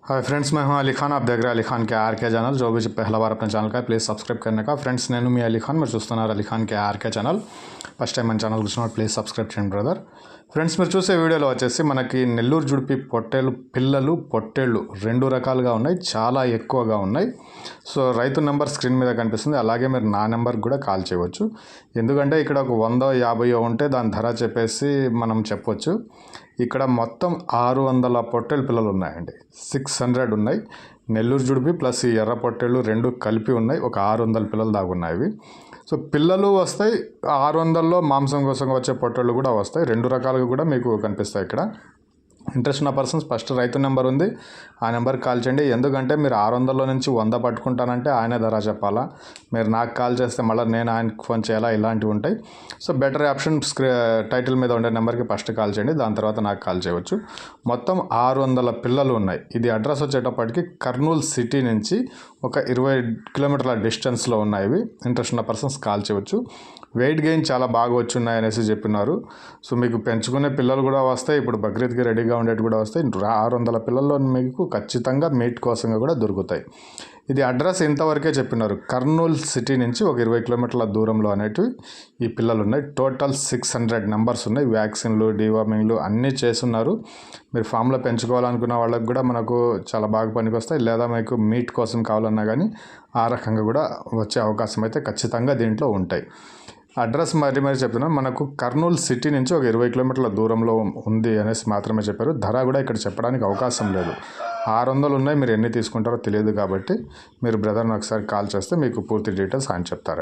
Hi friends, मैं हूं अली खान। आप देख रहे हैं अली खान के आर के चैनल। जो भी पहला बार अपने ఛానల్ का प्लीज़ सब्सक्राइब करने का। फ्रेंड्स నేను మీ అలీ ఖాన్, మీరు చూస్తున్నారు అలీ ఖాన్ కే ఆర్కే ఛానల్। ఫస్ట్ టైం మన ఛానల్ చూసినప్పుడు ప్లీజ్ సబ్స్క్రైబ్ చేయండి బ్రదర్। ఫ్రెండ్స్, మీరు చూసే వీడియోలో వచ్చేసి మనకి నెల్లూరు జుడిపి పొట్టేళ్ళు పిల్లలు పొట్టేళ్ళు రెండు రకాలుగా ఉన్నాయి, చాలా ఎక్కువగా ఉన్నాయి। సో రైతు నెంబర్ స్క్రీన్ మీద కనిపిస్తుంది, అలాగే మీరు నా నెంబర్కి కూడా కాల్ చేయవచ్చు। ఎందుకంటే ఇక్కడ ఒక 100-50 ఉంటే దాని ధర చెప్పేసి మనం చెప్పొచ్చు। ఇక్కడ మొత్తం 600 పొట్టేళ్ళ పిల్లలు ఉన్నాయండి, 600 ఉన్నాయి। నెల్లూరు జుడిపి ప్లస్ ఈ ఎర్ర పొట్టేళ్ళు రెండు కలిపి ఉన్నాయి, ఒక 600 పిల్లలు దాకా ఉన్నాయి। సో పిల్లలు వస్తాయి, 600లో మాంసం కోసం వచ్చే పొట్టేళ్ళు కూడా వస్తాయి, రెండు రకాలుగా కూడా మీకు కనిపిస్తాయి ఇక్కడ। ఇంట్రెస్ట్ ఉన్న పర్సన్స్ ఫస్ట్ రైతు నెంబర్ ఉంది, ఆ నెంబర్కి కాల్ చేయండి। ఎందుకంటే మీరు 600లో నుంచి 100 పట్టుకుంటానంటే ఆయన ధర చెప్పాలా, మీరు నాకు కాల్ చేస్తే మళ్ళీ నేను ఆయనకు ఫోన్ చేయాలా, ఇలాంటివి ఉంటాయి। సో బెటర్ ఆప్షన్ టైటిల్ మీద ఉండే నెంబర్కి ఫస్ట్ కాల్ చేయండి, దాని తర్వాత నాకు కాల్ చేయవచ్చు। మొత్తం 600 పిల్లలు ఉన్నాయి। ఇది అడ్రస్ వచ్చేటప్పటికి కర్నూలు సిటీ నుంచి ఒక 20 కిలోమీటర్ల డిస్టెన్స్లో ఉన్నాయి। ఇంట్రెస్ట్ ఉన్న పర్సన్స్ కాల్ చేయవచ్చు। వెయిట్ గెయిన్ చాలా బాగా వచ్చున్నాయి అనేసి చెప్పినారు। సో మీకు పెంచుకునే పిల్లలు కూడా వస్తాయి, ఇప్పుడు బక్రీద్కి రెడీగా ఉండేవి కూడా వస్తాయి। 600 పిల్లల్లో మీకు ఖచ్చితంగా మీట్ కోసంగా కూడా దొరుకుతాయి। ఇది అడ్రస్ ఇంతవరకే చెప్పినారు, కర్నూలు సిటీ నుంచి ఒక 20 కిలోమీటర్ల దూరంలో అనేటివి ఈ పిల్లలు ఉన్నాయి। టోటల్ 600 నెంబర్స్ ఉన్నాయి, వ్యాక్సిన్లు డివార్మింగ్లు అన్నీ చేస్తున్నారు। మీరు ఫామ్లో పెంచుకోవాలనుకున్న వాళ్ళకి కూడా మనకు చాలా బాగా పనికి వస్తాయి, లేదా మీకు మీట్ కోసం కావాలన్నా కానీ ఆ రకంగా కూడా వచ్చే అవకాశం అయితే ఖచ్చితంగా దీంట్లో ఉంటాయి। అడ్రస్ మరి చెప్తున్నాను, మనకు కర్నూలు సిటీ నుంచి ఒక 20 కిలోమీటర్ల దూరంలో ఉంది అనేసి మాత్రమే చెప్పారు। ధర కూడా ఇక్కడ చెప్పడానికి అవకాశం లేదు, 600 ఉన్నాయి, మీరు ఎన్ని తీసుకుంటారో తెలియదు కాబట్టి మీరు బ్రదర్ని ఒకసారి కాల్ చేస్తే మీకు పూర్తి డీటెయిల్స్ ఆయన చెప్తారు।